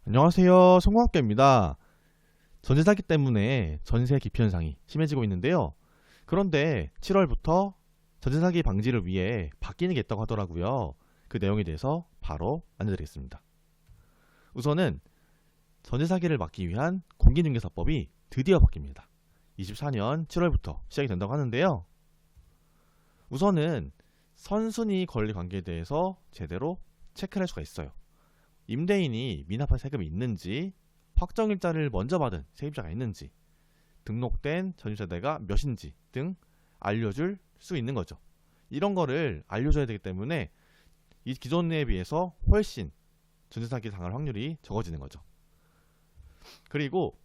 안녕하세요. 송광학교입니다. 전세 사기 때문에 전세 기피 현상이 심해지고 있는데요. 그런데 7월부터 전세 사기 방지를 위해 바뀌는 게 있다고 하더라고요. 그 내용에 대해서 바로 알려드리겠습니다. 우선은 전세 사기를 막기 위한 공인중개사법이 드디어 바뀝니다. 24년 7월부터 시작이 된다고 하는데요. 우선은 선순위 권리 관계에 대해서 제대로 체크를 할 수가 있어요. 임대인이 미납한 세금이 있는지, 확정일자를 먼저 받은 세입자가 있는지, 등록된 전입세대가 몇인지 등 알려줄 수 있는 거죠. 이런 거를 알려줘야 되기 때문에 이 기존에 비해서 훨씬 전세 사기 당할 확률이 적어지는 거죠. 그리고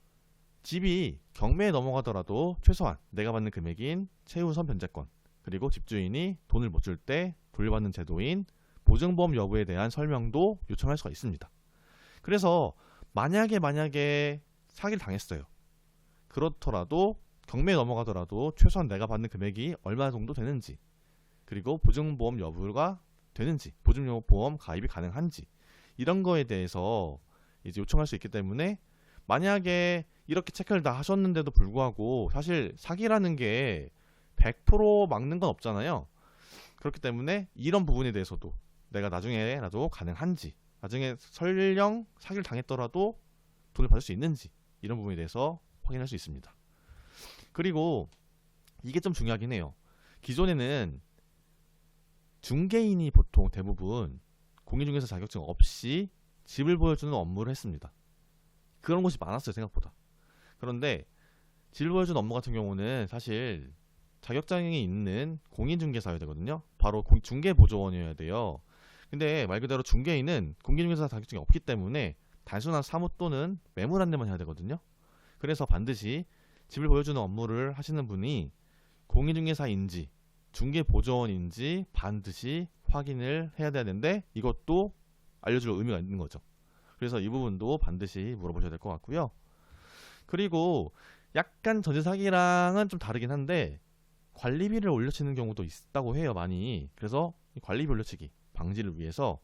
집이 경매에 넘어가더라도 최소한 내가 받는 금액인 최우선 변제권, 그리고 집주인이 돈을 못 줄 때 돌려받는 제도인 보증보험 여부에 대한 설명도 요청할 수가 있습니다. 그래서 만약에 사기를 당했어요. 그렇더라도 경매에 넘어가더라도 최소한 내가 받는 금액이 얼마 정도 되는지, 그리고 보증보험 여부가 되는지, 보증보험 가입이 가능한지, 이런 거에 대해서 이제 요청할 수 있기 때문에, 만약에 이렇게 체크를 다 하셨는데도 불구하고 사실 사기라는 게 100% 막는 건 없잖아요. 그렇기 때문에 이런 부분에 대해서도 내가 나중에라도 가능한지, 나중에 설령 사기를 당했더라도 돈을 받을 수 있는지, 이런 부분에 대해서 확인할 수 있습니다. 그리고 이게 좀 중요하긴 해요. 기존에는 중개인이 보통 대부분 공인중개사 자격증 없이 집을 보여주는 업무를 했습니다. 그런 곳이 많았어요, 생각보다. 그런데 집을 보여주는 업무 같은 경우는 사실 자격증이 있는 공인중개사여야 되거든요. 바로 중개보조원이어야 돼요. 근데 말 그대로 중개인은 공인중개사 자격증이 없기 때문에 단순한 사무 또는 매물 안내만 해야 되거든요. 그래서 반드시 집을 보여주는 업무를 하시는 분이 공인중개사인지 중개보조원인지 반드시 확인을 해야 되는데, 이것도 알려줄 의미가 있는 거죠. 그래서 이 부분도 반드시 물어보셔야 될 것 같고요. 그리고 약간 전세 사기랑은 좀 다르긴 한데 관리비를 올려치는 경우도 있다고 해요, 많이. 그래서 이 관리비 올려치기 방지를 위해서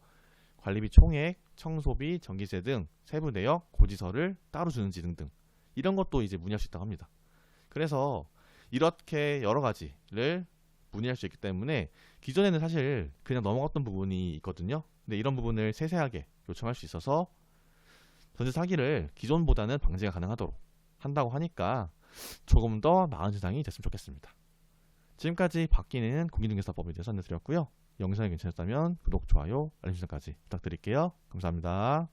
관리비 총액, 청소비, 전기세 등 세부 내역, 고지서를 따로 주는지 등등, 이런 것도 이제 문의할 수 있다고 합니다. 그래서 이렇게 여러 가지를 문의할 수 있기 때문에 기존에는 사실 그냥 넘어갔던 부분이 있거든요. 근데 이런 부분을 세세하게 요청할 수 있어서 전세 사기를 기존보다는 방지가 가능하도록 한다고 하니까 조금 더 나은 세상이 됐으면 좋겠습니다. 지금까지 바뀌는 공인중개사법에 대해서 안내드렸고요. 영상이 괜찮았다면 구독, 좋아요, 알림 설정까지 부탁드릴게요. 감사합니다.